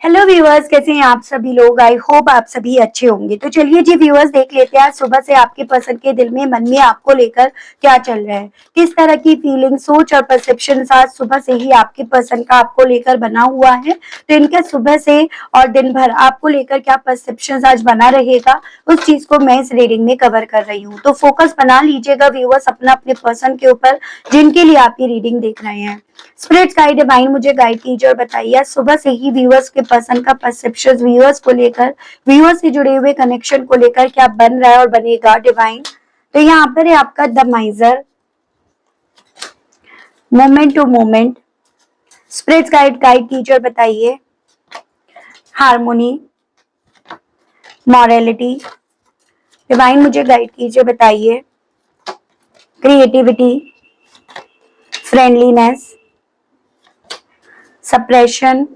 Hello viewers, कैसे हैं आप सभी लोग। आई होप आप सभी अच्छे होंगे। तो चलिए जी व्यूअर्स, देख लेते हैं आज सुबह से आपके पसंद के दिल में मन में आपको लेकर क्या चल रहा है, किस तरह की फीलिंग, सोच और परसेप्शन आज सुबह से ही आपकी पसंद का आपको लेकर बना हुआ है। तो इनका सुबह से और दिन भर आपको लेकर क्या परसेप्शन आज बना रहेगा, उस चीज को मैं इस रीडिंग में कवर कर रही हूँ। तो फोकस बना लीजिएगा व्यूअर्स अपना अपने पर्सन के ऊपर जिनके लिए आप ये रीडिंग देख रहे हैं। स्पिरिट गाइड डिवाइन मुझे गाइड कीजिए और बताइए सुबह से ही व्यूअर्स के पर्सन का परसेप्शन व्यूअर्स को लेकर, व्यूअर्स से जुड़े हुए कनेक्शन को लेकर क्या बन रहा है और बनेगा डिवाइन। तो यहाँ पर है आपका the miser, moment to moment. Spirit guide guide कीजिए और बताइए हार्मोनी, मॉरलिटी। डिवाइन मुझे गाइड कीजिए, बताइए creativity, friendliness, suppression,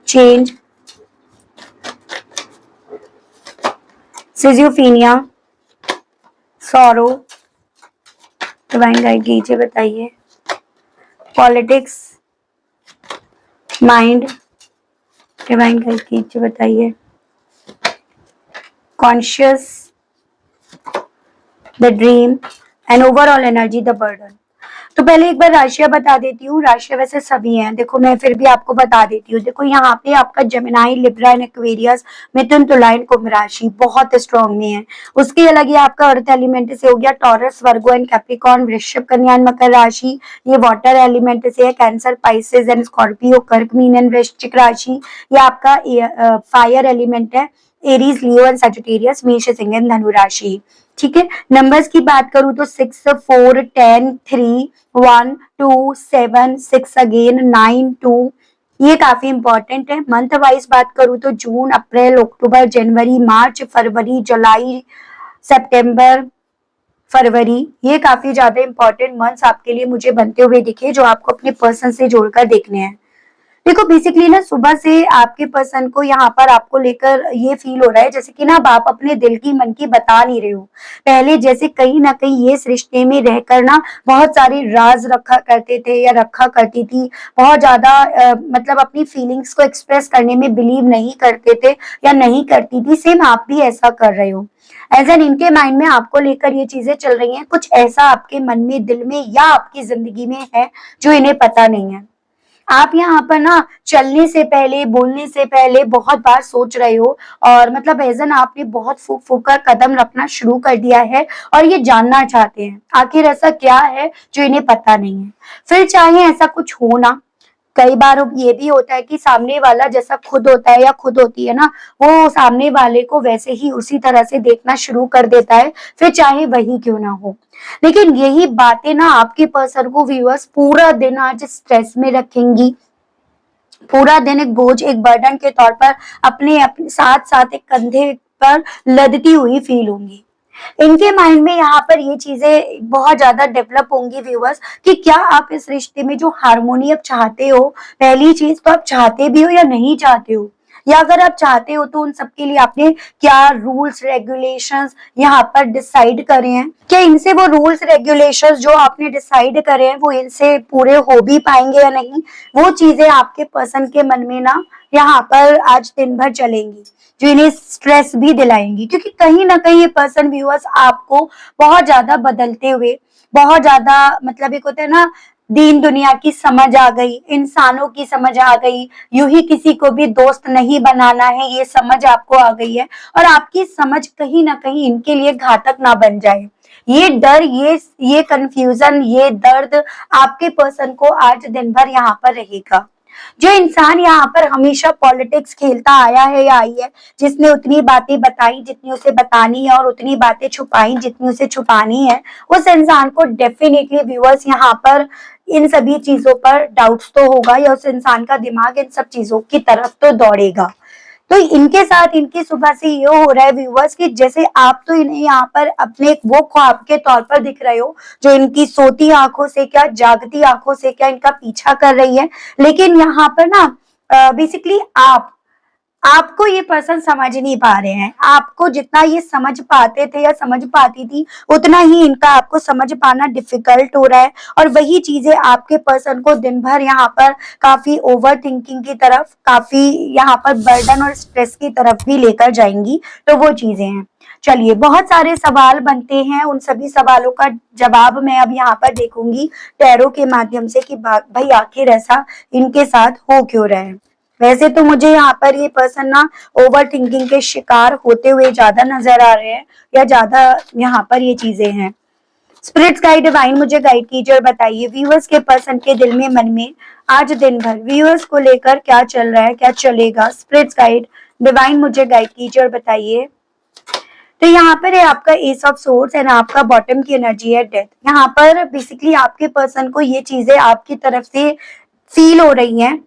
change, schizophrenia, sorrow. Divine guide कीजिए, बताइए पॉलिटिक्स, माइंड। डिवाइन गाइड कीजिए, बताइए conscious, the dream and overall energy, the burden. तो पहले एक बार राशियां बता देती हूँ। राशियां वैसे सभी हैं, देखो मैं फिर भी आपको बता देती हूँ। देखो यहाँ पे आपका जेमिनाई, लिब्रा एंड एक्वेरियस, मिथुन, तुला एंड कुंभ राशि बहुत स्ट्रॉन्ग में है। उसके अलग ये आपका अर्थ एलिमेंट से हो गया टॉरस, वर्गो एंड कैप्रिकॉर्न, वृश्चिक, कन्या एंड मकर राशि। ये वाटर एलिमेंट से है कैंसर, पाइसेस एंड स्कॉर्पियो, कर्क, मीन एंड वृश्चिक राशि। ये आपका फायर एलिमेंट है एरीज, लियो एंड सजिटेरियस, मेष, सिंह एंड धनु राशि। ठीक है, नंबर्स की बात करूं तो 6, 4, 10, 3, 1, 2, 7, 6 अगेन, 9, 2। ये काफी इंपॉर्टेंट है। मंथ वाइज बात करूं तो जून, अप्रैल, अक्टूबर, जनवरी, मार्च, फरवरी, जुलाई, सितंबर, फरवरी, ये काफी ज्यादा इंपॉर्टेंट मंथ्स आपके लिए मुझे बनते हुए दिखे जो आपको अपने पर्सन से जोड़कर देखने हैं। देखो बेसिकली ना सुबह से आपके पर्सन को यहाँ पर आपको लेकर ये फील हो रहा है जैसे कि ना आप अपने दिल की मन की बता नहीं रहे हो। पहले जैसे कहीं ना कहीं ये इस रिश्ते में रहकर ना बहुत सारे राज रखा करते थे या रखा करती थी। बहुत ज्यादा मतलब अपनी फीलिंग्स को एक्सप्रेस करने में बिलीव नहीं करते थे या नहीं करती थी। सेम आप भी ऐसा कर रहे हो। एज एन इनके माइंड में आपको लेकर ये चीजें चल रही हैं। कुछ ऐसा आपके मन में, दिल में या आपकी जिंदगी में है जो इन्हें पता नहीं है। आप यहाँ पर ना चलने से पहले, बोलने से पहले बहुत बार सोच रहे हो और मतलब एजन आपने बहुत फूक फूक कर कदम रखना शुरू कर दिया है और ये जानना चाहते हैं आखिर ऐसा क्या है जो इन्हें पता नहीं है। फिर चाहे ऐसा कुछ हो ना, कई बार ये भी होता है कि सामने वाला जैसा खुद होता है या खुद होती है ना, वो सामने वाले को वैसे ही उसी तरह से देखना शुरू कर देता है, फिर चाहे वही क्यों ना हो। लेकिन यही बातें ना आपके पर्सन को व्यूअर्स पूरा दिन आज स्ट्रेस में रखेंगी। पूरा दिन एक बोझ, एक बर्डन के तौर पर अपने साथ साथ एक कंधे पर लदती हुई फील होंगी। इनके माइंड में यहाँ पर ये चीजें बहुत ज्यादा डेवलप होंगी व्यूअर्स कि क्या आप इस रिश्ते में जो हार्मोनी आप चाहते हो, पहली चीज तो आप चाहते भी हो या नहीं चाहते हो, या अगर आप चाहते हो तो उन सबके लिए आपने क्या रूल्स रेगुलेशंस यहाँ पर डिसाइड करे हैं। क्या इनसे वो रूल्स रेगुलेशंस जो आपने डिसाइड करे हैं वो इनसे पूरे हो भी पाएंगे या नहीं, वो चीजें आपके पर्सन के मन में ना यहाँ पर आज दिन भर चलेंगी जो इन्हें स्ट्रेस भी दिलाएंगी। क्योंकि कहीं ना कहीं ये पर्सन व्यूअर्स आपको बहुत ज्यादा बदलते हुए, बहुत ज्यादा मतलब एक होता है ना दीन दुनिया की समझ आ गई, इंसानों की समझ आ गई, यूं ही किसी को भी दोस्त नहीं बनाना है ये समझ आपको आ गई है। और आपकी समझ कहीं ना कहीं इनके लिए घातक ना बन जाए, ये डर, ये कंफ्यूजन, ये दर्द आपके पर्सन को आज दिन भर यहाँ पर रहेगा। जो इंसान यहाँ पर हमेशा पॉलिटिक्स खेलता आया है या आई है, जिसने उतनी बातें बताई जितनी उसे बतानी है और उतनी बातें छुपाई जितनी उसे छुपानी है, उस इंसान को डेफिनेटली व्यूअर्स यहाँ पर इन सभी चीजों पर डाउट्स तो होगा या उस इंसान का दिमाग इन सब चीजों की तरफ तो दौड़ेगा। तो इनके साथ इनकी सुबह से ये हो रहा है व्यूअर्स कि जैसे आप तो इन्हें यहाँ पर अपने वो ख्वाब के तौर पर दिख रहे हो जो इनकी सोती आंखों से क्या, जागती आंखों से क्या इनका पीछा कर रही है। लेकिन यहाँ पर ना बेसिकली आपको ये पर्सन समझ नहीं पा रहे हैं। आपको जितना ये समझ पाते थे या समझ पाती थी, उतना ही इनका आपको समझ पाना डिफिकल्ट हो रहा है। और वही चीजें आपके पर्सन को दिन भर यहाँ पर काफी ओवर थिंकिंग की तरफ, काफी यहाँ पर बर्डन और स्ट्रेस की तरफ भी लेकर जाएंगी। तो वो चीजें हैं। चलिए, बहुत सारे सवाल बनते हैं, उन सभी सवालों का जवाब मैं अब यहाँ पर देखूंगी टैरो के माध्यम से कि भाई आखिर ऐसा इनके साथ हो क्यों रहा है। वैसे तो मुझे यहाँ पर ये पर्सन ना ओवर थिंकिंग के शिकार होते हुए ज्यादा नजर आ रहे हैं, या ज्यादा यहाँ पर ये चीजें हैं। स्पिरिट्स गाइड डिवाइन मुझे गाइड कीजिए और बताइए व्यूअर्स के पर्सन के दिल में, मन में आज दिन भर व्यूअर्स को लेकर क्या चल रहा है, क्या चलेगा। स्पिरिट्स गाइड डिवाइन मुझे गाइड कीजिए और बताइए। तो यहाँ पर है आपका एस ऑफ सोर्ड्स एंड आपका बॉटम की एनर्जी है डेथ। यहाँ पर बेसिकली आपके पर्सन को ये चीजें आपकी तरफ से फील हो रही हैं,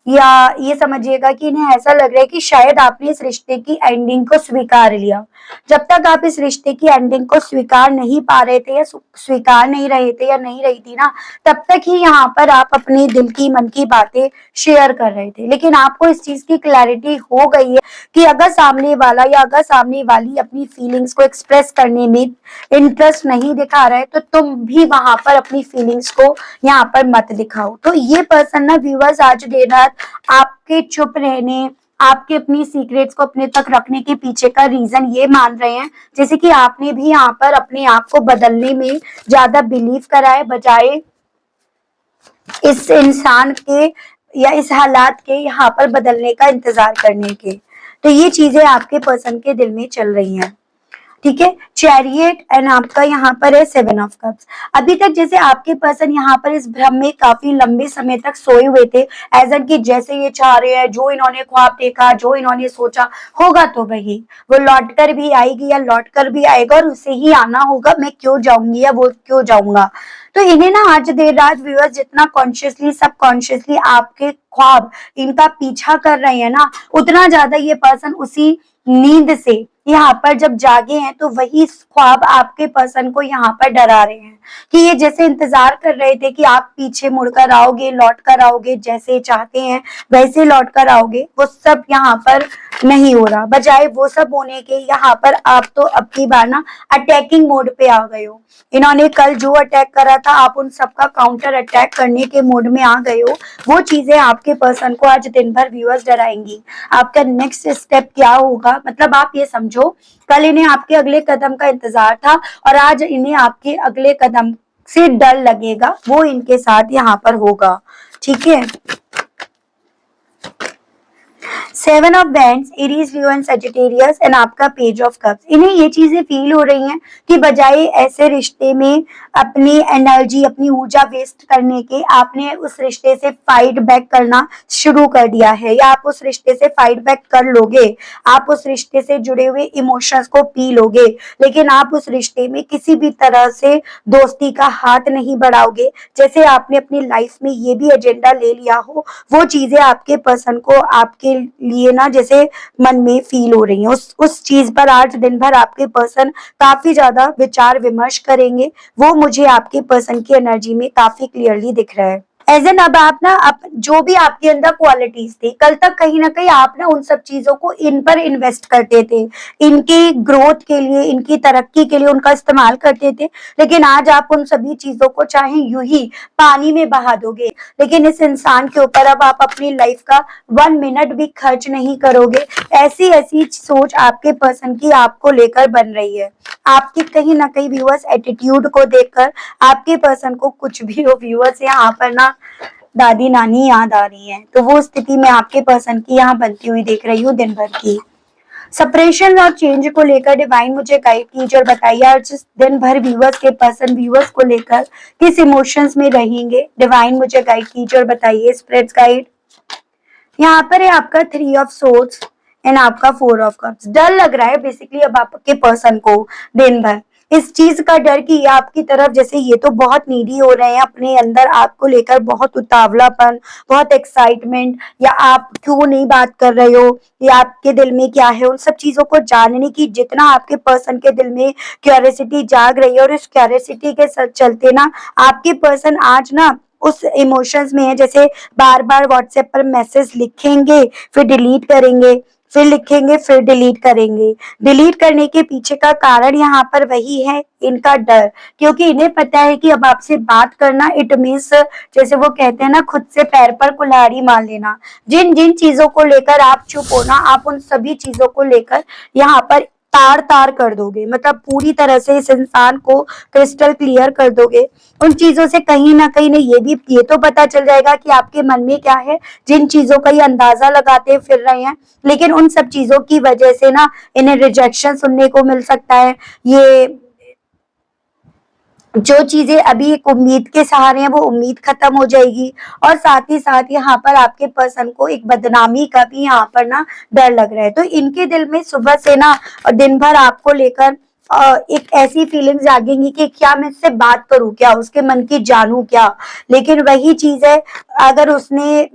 या ये समझिएगा कि इन्हें ऐसा लग रहा है कि शायद आपने इस रिश्ते की एंडिंग को स्वीकार लिया। जब तक आप इस रिश्ते की एंडिंग को स्वीकार नहीं पा रहे थे, या स्वीकार नहीं रहे थे, या नहीं रही थी ना, तब तक ही यहाँ पर आप अपने दिल की, मन की बातें शेयर कर रहे थे। लेकिन आपको इस चीज की क्लैरिटी हो गई है कि अगर सामने वाला या अगर सामने वाली अपनी फीलिंग्स को एक्सप्रेस करने में इंटरेस्ट नहीं दिखा रहा है, तो तुम भी वहां पर अपनी फीलिंग्स को यहाँ पर मत दिखाओ। तो ये पर्सन ना व्यूअर्स आज देर रात आपके चुप रहने, आपके अपनी सीक्रेट्स को अपने तक रखने के पीछे का रीजन ये मान रहे हैं जैसे कि आपने भी यहाँ पर अपने आप को बदलने में ज्यादा बिलीव करा है, बजाय इस इंसान के या इस हालात के यहाँ पर बदलने का इंतजार करने के। तो ये चीजें आपके पर्सन के दिल में चल रही हैं। ठीक है, चैरियट एंड आपका यहाँ पर है 7 ऑफ कप्स। अभी तक जैसे आपके पर्सन यहाँ पर इस भ्रम में काफी लंबे समय तक सोए हुए थे, एज एन कि जैसे ये चाह रहे हैं, जो इन्होंने ख्वाब देखा, जो इन्होंने सोचा होगा तो वही वो लौट कर भी आएगी या लौट कर भी आएगा और उसे ही आना होगा। मैं क्यों जाऊंगी या वो क्यों जाऊंगा। तो इन्हें ना आज देर रात व्यूअर्स जितना कॉन्शियसली सबकॉन्शियसली आपके ख्वाब इनका पीछा कर रहे हैं ना, उतना ज्यादा ये पर्सन उसी नींद से यहाँ पर जब जागे हैं तो वही ख्वाब आपके पर्सन को यहाँ पर डरा रहे हैं कि ये जैसे इंतजार कर रहे थे कि आप पीछे मुड़कर आओगे, लौट कर आओगे, जैसे चाहते हैं वैसे लौट कर आओगे, वो सब यहाँ पर नहीं हो रहा। बजाय वो सब होने के यहाँ पर आप तो अब की बार ना अटैकिंग मोड पे आ गए हो। इन्होंने कल जो अटैक करा था, आप उन सबका काउंटर अटैक करने के मोड में आ गए हो। वो चीजें आपके पर्सन को आज दिन भर व्यूअर्स डराएंगी। आपका नेक्स्ट स्टेप क्या होगा, मतलब आप ये समझो कल इन्हें आपके अगले कदम का इंतजार था और आज इन्हें आपके अगले कदम से डर लगेगा, वो इनके साथ यहाँ पर होगा। ठीक है, 7 of wands, Aries, Leo and Sagittarius and आपका पेज ऑफ कप्स। इन्हें ये चीजें फील हो रही हैं कि बजाय ऐसे रिश्ते में अपनी एनर्जी, अपनी ऊर्जा वेस्ट करने के, आपने उस रिश्ते से फाइट बैक करना शुरू कर दिया है, या आप उस रिश्ते से फाइट बैक कर लोगे। आप उस रिश्ते से जुड़े हुए इमोशंस को पी लोगे, लेकिन आप उस रिश्ते में किसी भी तरह से दोस्ती का हाथ नहीं बढ़ाओगे। जैसे आपने अपनी लाइफ में ये भी एजेंडा ले लिया हो, वो चीजें आपके पर्सन को आपके लिए ना जैसे मन में फील हो रही है। उस चीज पर आज दिन भर आपके पर्सन काफी ज्यादा विचार विमर्श करेंगे। वो मुझे आपके पर्सन की एनर्जी में काफी क्लियरली दिख रहा है। एज एन अब आप ना जो भी आपके अंदर क्वालिटीज थी, कल तक कहीं ना कहीं आप ना उन सब चीजों को इन पर इन्वेस्ट करते थे, इनकी ग्रोथ के लिए, इनकी तरक्की के लिए उनका इस्तेमाल करते थे। लेकिन आज आप उन सभी चीजों को चाहे यूं ही पानी में बहा दोगे, लेकिन इस इंसान के ऊपर अब आप अपनी लाइफ का 1 मिनट भी खर्च नहीं करोगे। ऐसी ऐसी सोच आपके पर्सन की आपको लेकर बन रही है। आपके कहीं ना कहीं व्यूअर्स एटीट्यूड को देखकर आपके पर्सन को कुछ भी हो व्यूअर्स यहाँ पर ना दादी नानी याद आ रही है। तो वो स्थिति में आपके पर्सन की यहाँ बनती हुई देख रही हूँ दिन भर की। सेपरेशन और चेंज को लेकर डिवाइन मुझे गाइड कीजिए और बताइए आज दिन भर व्यूअर्स के पर्सन व्यूअर्स को लेकर किस इमोशंस में रहेंगे। डिवाइन मुझे गाइड कीजिए और बताइए स्पिरिट्स गाइड। यहाँ पर है आपका 3 ऑफ सोर्ड्स एंड आपका 4 ऑफ कप्स। डर लग रहा है बेसिकली अब आपके पर्सन को दिन भर, इस चीज का डर कि ये आपकी तरफ जैसे ये तो बहुत नीडी हो रहे हैं, अपने अंदर आपको लेकर बहुत उतावलापन, बहुत एक्साइटमेंट, या आप क्यों नहीं बात कर रहे हो, या आपके दिल में क्या है, उन सब चीजों को जानने की जितना आपके पर्सन के दिल में क्यूरियोसिटी जाग रही है, और इस क्यूरियोसिटी के चलते ना आपके पर्सन आज ना उस इमोशंस में है, जैसे बार बार व्हाट्सएप पर मैसेज लिखेंगे, फिर डिलीट करेंगे, फिर लिखेंगे, फिर डिलीट करेंगे। डिलीट करने के पीछे का कारण यहाँ पर वही है, इनका डर, क्योंकि इन्हें पता है कि अब आपसे बात करना इट मीन्स, जैसे वो कहते हैं ना, खुद से पैर पर कुल्हाड़ी मार लेना। जिन जिन चीजों को लेकर आप चुप हो ना, आप उन सभी चीजों को लेकर यहाँ पर तार तार कर दोगे, मतलब पूरी तरह से इस इंसान को क्रिस्टल क्लियर कर दोगे। उन चीजों से कहीं ना कहीं ये तो पता चल जाएगा कि आपके मन में क्या है, जिन चीजों का ये अंदाजा लगाते फिर रहे हैं। लेकिन उन सब चीजों की वजह से ना इन्हें रिजेक्शन सुनने को मिल सकता है। ये जो चीजें अभी एक उम्मीद के सहारे हैं, वो उम्मीद खत्म हो जाएगी। और साथ ही साथ यहाँ पर आपके पर्सन को एक बदनामी का भी यहाँ पर ना डर लग रहा है। तो इनके दिल में सुबह से ना दिन भर आपको लेकर एक ऐसी फीलिंग जागेंगी कि क्या मैं इससे बात करूं, क्या उसके मन की जानूं क्या। लेकिन वही चीज है, अगर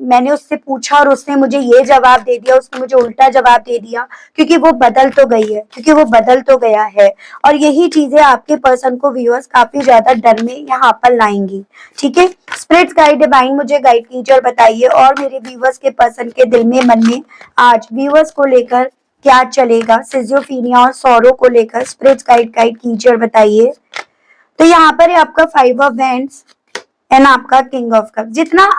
मैंने उससे पूछा और उसने मुझे ये जवाब दे दिया, उसने मुझे उल्टा जवाब दे दिया, क्योंकि वो बदल तो गई है, क्योंकि वो बदल तो गया है। और यही चीजें आपके पर्सन को व्यूअर्स काफी ज्यादा डर में यहाँ पर लाएंगी। ठीक है, स्पिरिट्स गाइड डिवाइन मुझे गाइड कीजिए और बताइए, और मेरे व्यूअर्स के पर्सन के दिल में मन में आज व्यूअर्स को लेकर क्या चलेगा, सिजोफीनिया और सौरों को लेकर स्पिरिट्स गाइड कीजिए और बताइए। तो यहाँ पर है आपका 5 ऑफ वैंड्स एंड आपका किंग ऑफ कप। जितना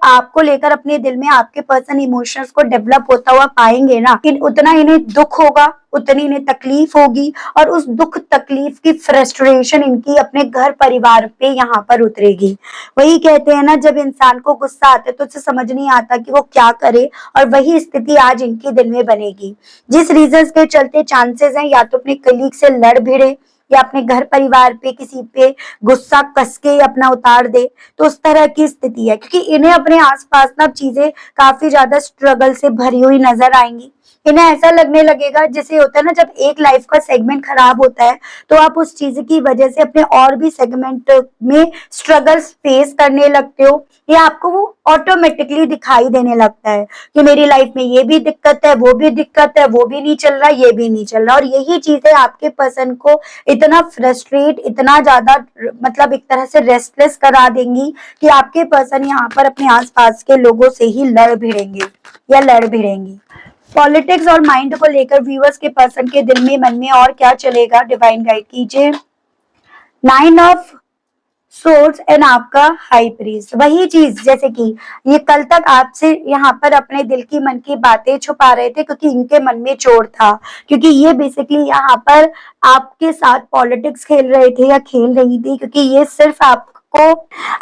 आपको लेकर अपने दिल में आपके पर्सन इमोशंस को डेवलप होता हुआ पाएंगे ना, उतना इन्हें दुख होगा, उतनी इन्हें तकलीफ होगी, और उस दुख तकलीफ की फ्रस्ट्रेशन इनकी अपने घर परिवार पे यहाँ पर उतरेगी। वही कहते हैं ना, जब इंसान को गुस्सा आता है तो उसे समझ नहीं आता कि वो क्या करे, और वही स्थिति आज इनके दिल में बनेगी। जिस रीजन के चलते चांसेस हैं, या तो अपने कलीग से लड़ भिड़े, या अपने घर परिवार पे किसी पे गुस्सा कस के अपना उतार दे, तो उस तरह की स्थिति है। क्योंकि इन्हें अपने आसपास ना चीजें काफी ज्यादा स्ट्रगल से भरी हुई नजर आएंगी। इन्हें ऐसा लगने लगेगा, जैसे होता है ना, जब एक लाइफ का सेगमेंट खराब होता है तो आप उस चीज की वजह से अपने और भी सेगमेंट में स्ट्रगल्स फेस करने लगते हो, या आपको वो ऑटोमेटिकली दिखाई देने लगता है कि मेरी लाइफ में ये भी दिक्कत है, वो भी दिक्कत है, वो भी नहीं चल रहा, ये भी नहीं चल रहा। और यही चीजें आपके पर्सन को इतना फ्रस्ट्रेट, इतना ज्यादा मतलब एक तरह से रेस्टलेस करा देंगी कि आपके पर्सन यहाँ पर अपने आसपास के लोगों से ही लड़ भिड़ेंगे या लड़ भिड़ेंगी। पॉलिटिक्स और माइंड को लेकर व्यूअर्स के पर्सन के दिल में मन में और क्या चलेगा, डिवाइन गाइड कीजिए। 9 ऑफ सोर्स एंड आपका हाई प्रीस्ट। वही चीज, जैसे कि ये कल तक आपसे यहाँ पर अपने दिल की मन की बातें छुपा रहे थे, क्योंकि इनके मन में चोर था, क्योंकि ये बेसिकली यहाँ पर आपके साथ पॉलिटिक्स खेल रहे थे या खेल रही थी, क्योंकि ये सिर्फ आपको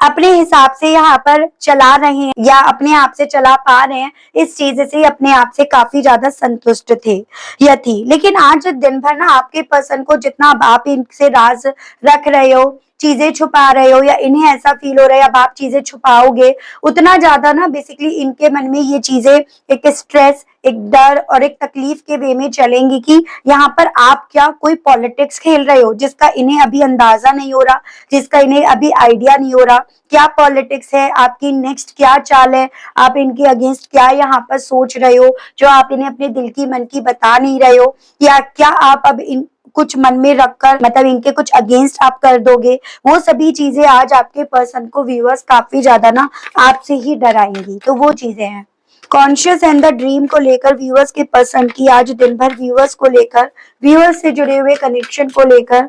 अपने हिसाब से यहाँ पर चला रहे हैं या अपने आप से चला पा रहे हैं। इस चीज से अपने आप से काफी ज्यादा संतुष्ट थे या थी। लेकिन आज दिन भर ना आपके पर्सन को जितना आप इनसे राज रख रहे हो, चीजें छुपा रहे हो, या इन्हें ऐसा फील हो रहा है अब आप चीजें छुपाओगे, उतना ज्यादा ना बेसिकली इनके मन में ये चीजें एक स्ट्रेस, एक डर और एक तकलीफ के वे में चलेंगी कि यहाँ पर आप क्या कोई पॉलिटिक्स खेल रहे हो, जिसका इन्हें अभी अंदाजा नहीं हो रहा, जिसका इन्हें अभी आइडिया नहीं हो रहा। क्या पॉलिटिक्स है, आपकी नेक्स्ट क्या चाल है, आप इनके अगेंस्ट क्या यहाँ पर सोच रहे हो, जो आप इन्हें अपने दिल की मन की बता नहीं रहे हो, या क्या आप अब इन कुछ मन में रखकर मतलब इनके कुछ अगेंस्ट आप कर दोगे। वो सभी चीजें आज आपके पर्सन को व्यूअर्स काफी ज्यादा ना आपसे ही डराएंगी। तो वो चीजें हैं। कॉन्शियस एंड द ड्रीम को लेकर व्यूअर्स के पर्सन की आज दिन भर व्यूअर्स को लेकर, व्यूअर्स से जुड़े हुए कनेक्शन को लेकर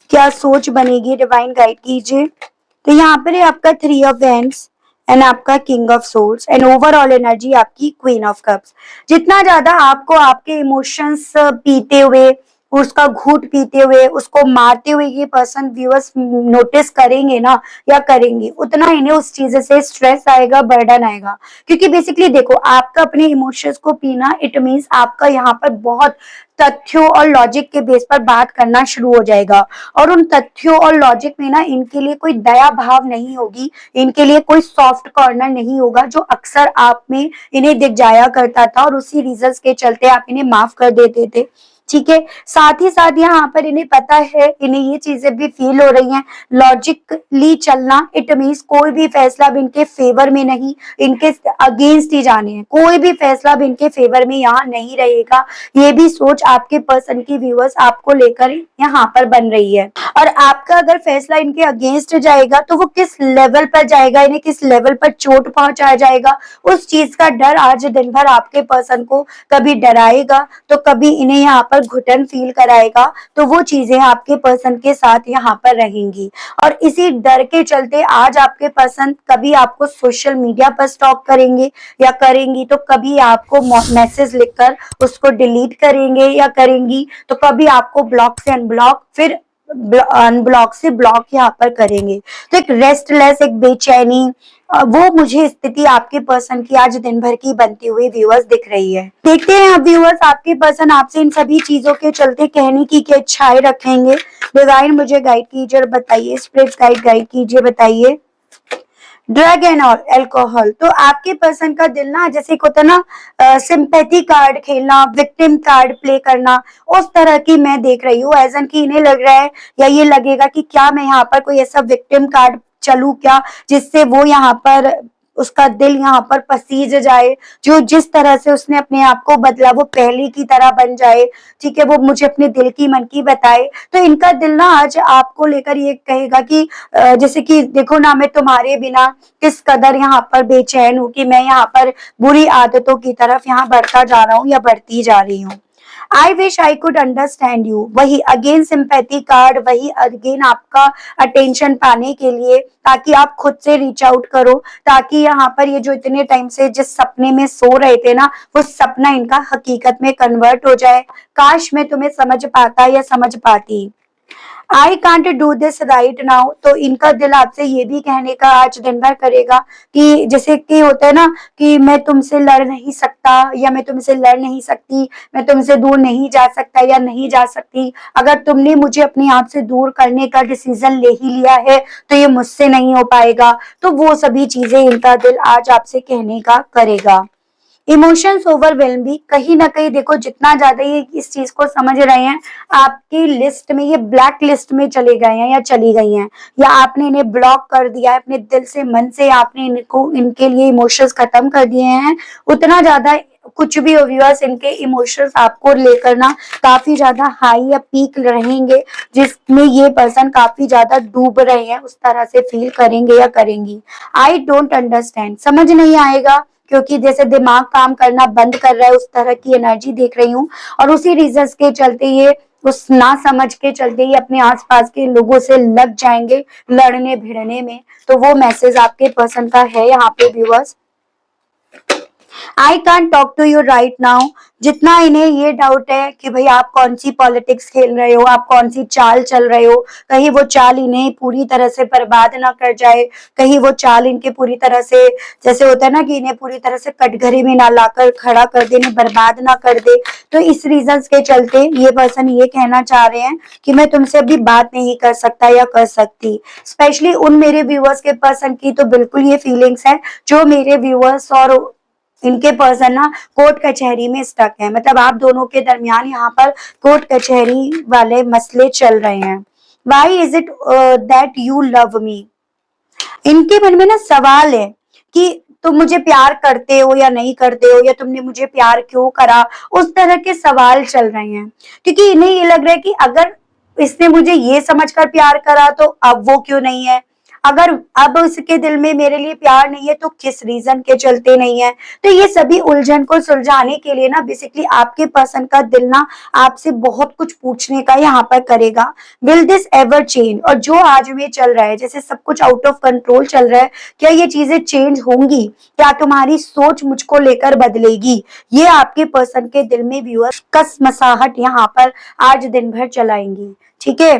क्या सोच बनेगी, डिवाइन गाइड कीजिए। तो यहाँ पर है आपका 3 ऑफ वैंड्स एंड आपका king of swords and overall energy आपकी क्वीन ऑफ कप्स। जितना ज्यादा आपको आपके इमोशंस पीते हुए, उसका घूट पीते हुए, उसको मारते हुए ये पर्सन व्यूअर्स नोटिस करेंगे ना या करेंगे, उतना इन्हें उस चीज से स्ट्रेस आएगा, बर्डन आएगा। क्योंकि बेसिकली देखो, आपका अपने इमोशंस को पीना इट मीन्स आपका यहाँ पर बहुत तथ्यों और लॉजिक के बेस पर बात करना शुरू हो जाएगा। और उन तथ्यों और लॉजिक में ना इनके लिए कोई दया भाव नहीं होगी, इनके लिए कोई सॉफ्ट कॉर्नर नहीं होगा, जो अक्सर आप में इन्हें दिख जाया करता था, और उसी रीजंस के चलते आप इन्हें माफ कर देते थे। ठीक है। साथ ही साथ यहाँ पर इन्हें पता है, इन्हें ये चीजें भी फील हो रही हैं, लॉजिकली चलना, इट मीन्स कोई भी फैसला अब इनके फेवर में नहीं, इनके अगेंस्ट ही जाने हैं, कोई भी फैसला अब इनके फेवर में यहाँ नहीं रहेगा। ये भी सोच आपके पर्सन की व्यूअर्स आपको लेकर यहाँ पर बन रही है। और आपका अगर फैसला इनके अगेंस्ट जाएगा तो वो किस लेवल पर जाएगा, इन्हें किस लेवल पर चोट पहुंचाया जाएगा, उस चीज का डर आज दिन भर आपके पर्सन को कभी डराएगा तो कभी इन्हें यहाँ पर घुटन फील कराएगा। तो वो चीजें आपके पर्सन के साथ यहाँ पर रहेंगी। और इसी डर के चलते आज आपके पर्सन कभी आपको सोशल मीडिया पर स्टॉक करेंगे या करेंगी, तो कभी आपको मैसेज लिखकर उसको डिलीट करेंगे या करेंगी, तो कभी आपको ब्लॉक से अनब्लॉक, फिर अनब्लॉक से ब्लॉक यहाँ पर करेंगे। तो एक रेस्टलेस, एक बेचैनी, वो मुझे स्थिति आपके पर्सन की आज दिन भर की बनती हुई व्यूअर्स दिख रही है। देखते हैं अब व्यूअर्स आपके पर्सन आपसे इन सभी चीजों के चलते कहने की क्या इच्छाएं रखेंगे। डिवाइन मुझे गाइड कीजिए और बताइए, स्पिरिट गाइड कीजिए, बताइए। ड्रग एंड अल्कोहल, तो आपके पर्सन का दिल ना, जैसे होता है ना सिंपैथी कार्ड खेलना, विक्टिम कार्ड प्ले करना, उस तरह की मैं देख रही हूँ। एज एन की इन्हें लग रहा है या ये लगेगा कि क्या मैं यहाँ पर कोई ऐसा विक्टिम कार्ड चलूं क्या, जिससे वो यहाँ पर उसका दिल यहाँ पर पसीज जाए, जो जिस तरह से उसने अपने आप को बदला वो पहले की तरह बन जाए। ठीक है, वो मुझे अपने दिल की मन की बताए। तो इनका दिल ना आज आपको लेकर ये कहेगा कि जैसे कि देखो ना, मैं तुम्हारे बिना किस कदर यहाँ पर बेचैन हूँ, कि मैं यहाँ पर बुरी आदतों की तरफ यहाँ बढ़ता जा रहा हूँ या बढ़ती जा रही हूँ। I wish I could understand you, वही अगेन सिंपैथी कार्ड, वही अगेन आपका अटेंशन पाने के लिए, ताकि आप खुद से रीच आउट करो, ताकि यहाँ पर ये जो इतने टाइम से जिस सपने में सो रहे थे ना, वो सपना इनका हकीकत में कन्वर्ट हो जाए। काश मैं तुम्हें समझ पाता या समझ पाती। I can't do this right now, तो इनका दिल आपसे ये भी कहने का आज दिन भर करेगा कि जैसे कि होता है ना कि मैं तुमसे लड़ नहीं सकता या मैं तुमसे लड़ नहीं सकती, मैं तुमसे दूर नहीं जा सकता या नहीं जा सकती। अगर तुमने मुझे अपने आप से दूर करने का डिसीजन ले ही लिया है तो ये मुझसे नहीं हो पाएगा। तो वो सभी चीजें इनका दिल आज आपसे कहने का करेगा। इमोशंस ओवरवेलम भी, कहीं ना कहीं देखो जितना ज्यादा ये इस चीज को समझ रहे हैं, आपकी लिस्ट में ये ब्लैक लिस्ट में चले गए हैं या चली गई हैं, या आपने इन्हें ब्लॉक कर दिया है अपने दिल से, मन से आपने इनको इनके लिए इमोशंस खत्म कर दिए हैं। उतना ज्यादा कुछ भी व्यूअर्स इनके इमोशंस आपको लेकर ना काफी ज्यादा हाई या पीक रहेंगे, जिसमें ये पर्सन काफी ज्यादा डूब रहे हैं, उस तरह से फील करेंगे या करेंगी। आई डोंट अंडरस्टैंड, समझ नहीं आएगा, क्योंकि जैसे दिमाग काम करना बंद कर रहा है, उस तरह की एनर्जी देख रही हूँ। और उसी रीजंस के चलते ये उस ना समझ के चलते ही अपने आसपास के लोगों से लग जाएंगे लड़ने भिड़ने में। तो वो मैसेज आपके पर्सन का है यहाँ पे viewers. I can't talk to you right now, जितना इन्हें ये डाउट है कि भाई आप कौन सी पॉलिटिक्स खेल रहे हो, आप कौन सी चाल चल रहे हो, कहीं वो चाल इन्हें पूरी तरह से बर्बाद ना कर जाए, कहीं वो चाल इनके पूरी तरह से, जैसे होता है ना कि इन्हें पूरी तरह से कटघरे में ना लाकर खड़ा कर दे, इन्हें बर्बाद ना कर दे। तो इस रीजन के चलते ये पर्सन ये कहना चाह रहे हैं कि मैं तुमसे अभी बात नहीं कर सकता या कर सकती। स्पेशली उन मेरे व्यूअर्स के पर्सन की तो बिल्कुल ये फीलिंग्स है जो मेरे व्यूअर्स और इनके पर्सन ना कोर्ट कचहरी में स्टक है, मतलब आप दोनों के दरमियान यहाँ पर कोर्ट कचहरी वाले मसले चल रहे हैं। Why is it that you love me, इनके मन में ना सवाल है कि तुम मुझे प्यार करते हो या नहीं करते हो, या तुमने मुझे प्यार क्यों करा, उस तरह के सवाल चल रहे हैं। क्योंकि इन्हें ये लग रहा है कि अगर इसने मुझे ये समझकर प्यार करा तो अब वो क्यों नहीं है, अगर अब उसके दिल में मेरे लिए प्यार नहीं है तो किस रीजन के चलते नहीं है। तो ये सभी उलझन को सुलझाने के लिए ना बेसिकली आपके पर्सन का दिल ना आपसे बहुत कुछ पूछने का यहाँ पर करेगा। विल दिस एवर चेंज, और जो आज में चल रहा है जैसे सब कुछ आउट ऑफ कंट्रोल चल रहा है, क्या ये चीजें चेंज होंगी, क्या तुम्हारी सोच मुझको लेकर बदलेगी, ये आपके पर्सन के दिल में व्यूअर कसमसाहट यहाँ पर आज दिन भर चलाएंगी। ठीक है,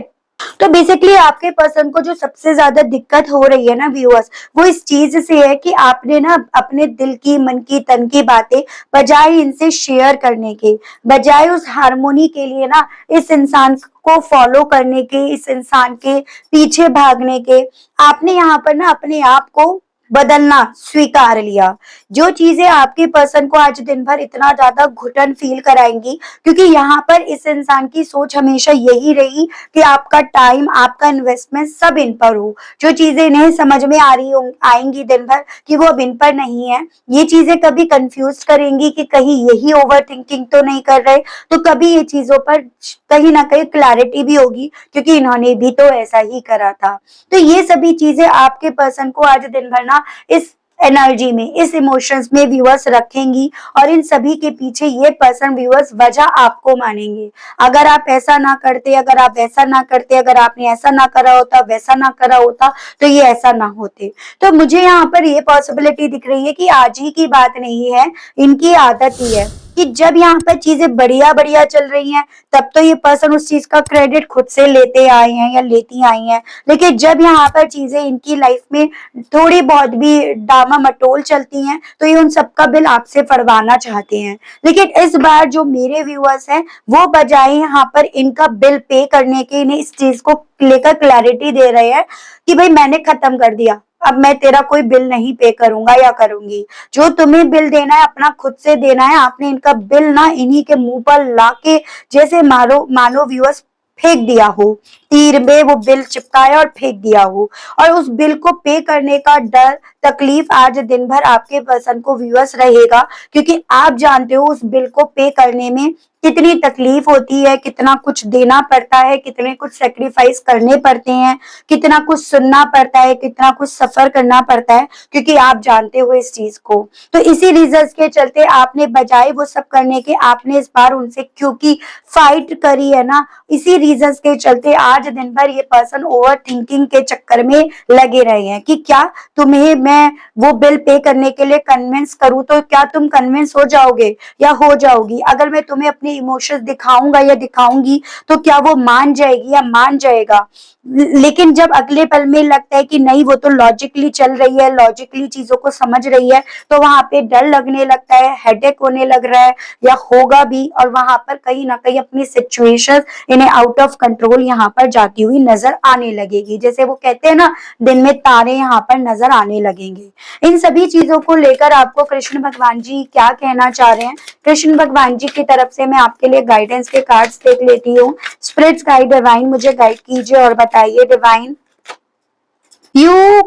तो बेसिकली आपके पर्सन को जो सबसे ज्यादा दिक्कत हो रही है ना व्यूअर्स, वो इस चीज से है कि आपने ना अपने दिल की मन की तन की बातें बजाय इनसे शेयर करने के, बजाय उस हार्मोनी के लिए ना इस इंसान को फॉलो करने के, इस इंसान के पीछे भागने के, आपने यहाँ पर ना अपने आप को बदलना स्वीकार लिया। जो चीजें आपके पर्सन को आज दिन भर इतना ज्यादा घुटन फील कराएंगी, क्योंकि यहाँ पर इस इंसान की सोच हमेशा यही रही कि आपका टाइम, आपका इन्वेस्टमेंट सब इन पर हो। जो चीजें इन्हें समझ में आ रही आएंगी दिन भर कि वो अब इन पर नहीं है, ये चीजें कभी कंफ्यूज करेंगी कि कहीं यही ओवर थिंकिंग तो नहीं कर रहे, तो कभी ये चीजों पर कहीं ना कहीं क्लैरिटी भी होगी, क्योंकि इन्होंने भी तो ऐसा ही करा था। तो ये सभी चीजें आपके पर्सन को आज दिन भर ना इस एनर्जी में, इस इमोशंस में व्यूअर्स रखेंगी, और इन सभी के पीछे ये पर्सन व्यूअर्स वजह आपको मानेंगे। अगर आप ऐसा ना करते, अगर आप ऐसा ना करते, अगर आपने ऐसा ना करा होता, वैसा ना करा होता, तो ये ऐसा ना होते। तो मुझे यहाँ पर ये पॉसिबिलिटी दिख रही है कि आज ही की बात नहीं है, इनकी आदत ही है कि जब यहाँ पर चीजें बढ़िया बढ़िया चल रही हैं, तब तो ये पर्सन उस चीज का क्रेडिट खुद से लेते आए हैं या लेती आई हैं। लेकिन जब यहाँ पर चीजें इनकी लाइफ में थोड़ी बहुत भी डामा मटोल चलती हैं, तो ये उन सबका बिल आपसे पड़वाना चाहते हैं। लेकिन इस बार जो मेरे व्यूअर्स हैं, वो बजाय यहाँ पर इनका बिल पे करने के, इन्हें इस चीज को लेकर क्लैरिटी दे रहे हैं कि भाई मैंने खत्म कर दिया, अब मैं तेरा कोई बिल नहीं पे करूंगा या करूंगी। जो तुम्हें बिल देना है अपना खुद से देना है। आपने इनका बिल ना इन्हीं के मुंह पर लाके जैसे मानो मानो व्यूअर्स फेंक दिया हो, तीर में वो बिल चिपकाया और फेंक दिया हो। और उस बिल को पे करने का डर, तकलीफ आज दिन भर आपके पर्सन को व्यूअर्स रहेगा, क्योंकि आप जानते हो उस बिल को पे करने में कितनी तकलीफ होती है, कितना कुछ देना पड़ता है, कितने कुछ सेक्रीफाइस करने पड़ते हैं, कितना कुछ सुनना पड़ता है, कितना कुछ सफर करना पड़ता है, क्योंकि आप जानते हो इस चीज को। तो इसी रीजन के चलते आपने बजाय वो सब करने के, आपने इस बार उनसे क्योंकि फाइट करी है ना, इसी रीजन के चलते आज दिन भर ये पर्सन ओवर थिंकिंग के चक्कर में लगे रहे हैं कि क्या तुम्हें मैं वो बिल पे करने के लिए कन्विंस करूं, तो क्या तुम कन्विंस हो जाओगे या हो जाओगी। अगर मैं तुम्हें अपने इमोशंस दिखाऊंगा या दिखाऊंगी, तो क्या वो मान जाएगी या मान जाएगा। लेकिन जब अगले पल में लगता है कि नहीं, वो तो लॉजिकली चल रही है, लॉजिकली चीजों को समझ रही है, तो वहां पे डर लगने लगता है, हेडेक होने लग रहा है या होगा भी। और वहां पर कहीं ना कहीं अपनी सिचुएशन इन्हें आउट ऑफ कंट्रोल यहाँ पर जाती हुई नजर आने लगेगी। जैसे वो कहते हैं ना, दिन में तारे यहाँ पर नजर आने लगेंगे। इन सभी चीजों को लेकर आपको कृष्ण भगवान जी क्या कहना चाह रहे हैं, कृष्ण भगवान जी की तरफ से मैं आपके लिए गाइडेंस के कार्ड्स देख लेती हूँ। स्पिरिट्स गाइड डिवाइन मुझे गाइड कीजिए और बताइए divine, your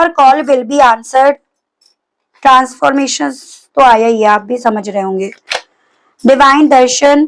call will be answered. Transformation तो आया ही है, आप भी समझ रहे होंगे। डिवाइन दर्शन,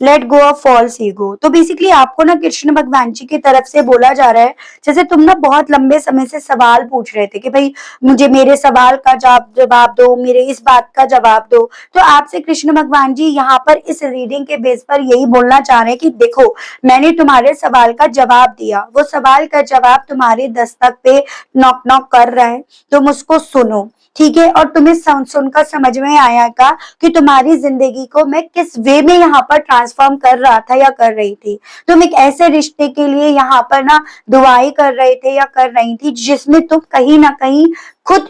let go of false ego. तो बेसिकली आपको ना कृष्ण भगवान जी की तरफ से बोला जा रहा है, जैसे तुम ना बहुत लंबे समय से सवाल पूछ रहे थे कि भाई मुझे मेरे सवाल का जवाब दो, मेरे इस बात का जवाब दो। तो आपसे कृष्ण भगवान जी यहाँ पर इस रीडिंग के बेस पर यही बोलना चाह रहे हैं कि देखो, मैंने तुम्हारे सवाल का जवाब दिया, वो सवाल का जवाब तुम्हारे दस्तक पे नॉक नॉक कर रहा है, तुम उसको सुनो, ठीक है। और तुम्हें सुनकर समझ में आएगा कि तुम्हारी जिंदगी को मैं किस वे में यहाँ पर ट्रांसफॉर्म कर रहा था या कर रही थी। तुम एक ऐसे रिश्ते के लिए यहाँ पर ना दुआई कर रहे थे या कर रही थी, जिसमें तुम कहीं ना कहीं खुद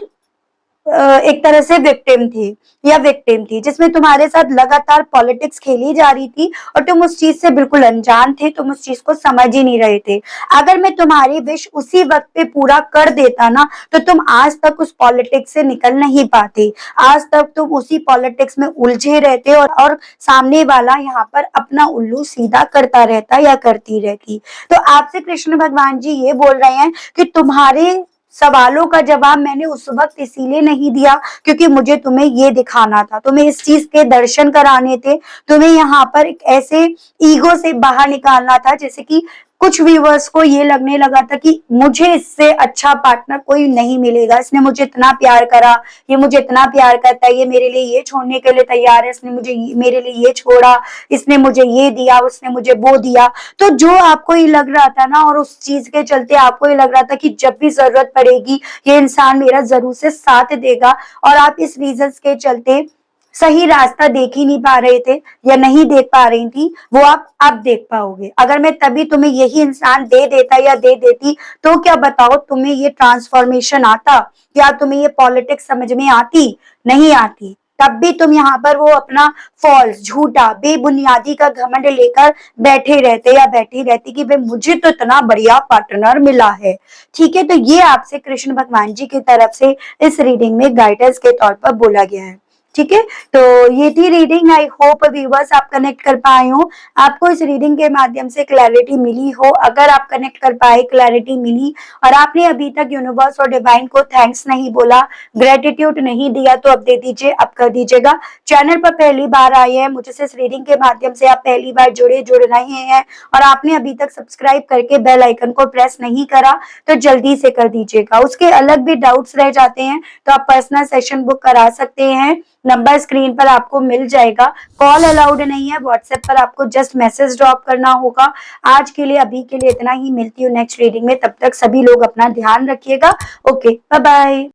एक तरह से विक्टिम थी, जिसमें तुम्हारे साथ लगातार पॉलिटिक्स खेली जा रही थी और तुम उस चीज से बिल्कुल अनजान थे, तुम उस चीज को समझ ही नहीं रहे थे। अगर मैं तुम्हारी विश उसी वक्त पे पूरा कर देता ना, तो तुम आज तक उस पॉलिटिक्स से निकल नहीं पाते, आज तक तुम उसी पॉलिटिक्स में उलझे रहते और सामने वाला यहाँ पर अपना उल्लू सीधा करता रहता या करती रहती। तो आपसे कृष्ण भगवान जी ये बोल रहे हैं कि तुम्हारे सवालों का जवाब मैंने उस वक्त इसीलिए नहीं दिया क्योंकि मुझे तुम्हें ये दिखाना था, तुम्हें इस चीज के दर्शन कराने थे, तुम्हें यहाँ पर एक ऐसे ईगो से बाहर निकालना था, जैसे कि कुछ व्यूवर्स को ये लगने लगा था कि मुझे इससे अच्छा पार्टनर कोई नहीं मिलेगा, इसने मुझे इतना प्यार करा, ये मुझे इतना प्यार करता है, ये मेरे लिए ये छोड़ने के लिए तैयार है, इसने मुझे मेरे लिए ये छोड़ा, इसने मुझे ये दिया, उसने मुझे वो दिया। तो जो आपको ये लग रहा था ना, और उस चीज के चलते आपको ये लग रहा था कि जब भी जरूरत पड़ेगी ये इंसान मेरा जरूर से साथ देगा, और आप इस रीजन के चलते सही रास्ता देख ही नहीं पा रहे थे या नहीं देख पा रही थी, वो आप अब देख पाओगे। अगर मैं तभी तुम्हें यही इंसान दे देता या दे देती, तो क्या बताओ तुम्हें ये ट्रांसफॉर्मेशन आता, क्या तुम्हें ये पॉलिटिक्स समझ में आती, नहीं आती। तब भी तुम यहाँ पर वो अपना फॉल्स, झूठा, बेबुनियादी का घमंड लेकर बैठे रहते या बैठी रहती कि भाई मुझे तो इतना बढ़िया पार्टनर मिला है। ठीक है, तो ये आपसे कृष्ण भगवान जी की तरफ से इस रीडिंग में गाइडेंस के तौर पर बोला गया है। ठीक है, तो ये थी रीडिंग। आई होप व्यूवर्स आप कनेक्ट कर पाए हो, आपको इस रीडिंग के माध्यम से क्लैरिटी मिली हो। अगर आप कनेक्ट कर पाए, क्लैरिटी मिली और आपने अभी तक यूनिवर्स और डिवाइन को थैंक्स नहीं बोला, ग्रेटिट्यूड नहीं दिया, तो अब दे दीजिए, अब कर दीजिएगा। चैनल पर पहली बार आए हैं, मुझे इस रीडिंग के माध्यम से आप पहली बार जुड़ रहे हैं और आपने अभी तक सब्सक्राइब करके बेल आइकन को प्रेस नहीं करा तो जल्दी से कर दीजिएगा। उसके अलग भी डाउट्स रह जाते हैं तो आप पर्सनल सेशन बुक करा सकते हैं, नंबर स्क्रीन पर आपको मिल जाएगा। कॉल अलाउड नहीं है, व्हाट्सएप पर आपको जस्ट मैसेज ड्रॉप करना होगा। आज के लिए, अभी के लिए इतना ही, मिलती हूँ नेक्स्ट रीडिंग में, तब तक सभी लोग अपना ध्यान रखिएगा। Okay, bye bye.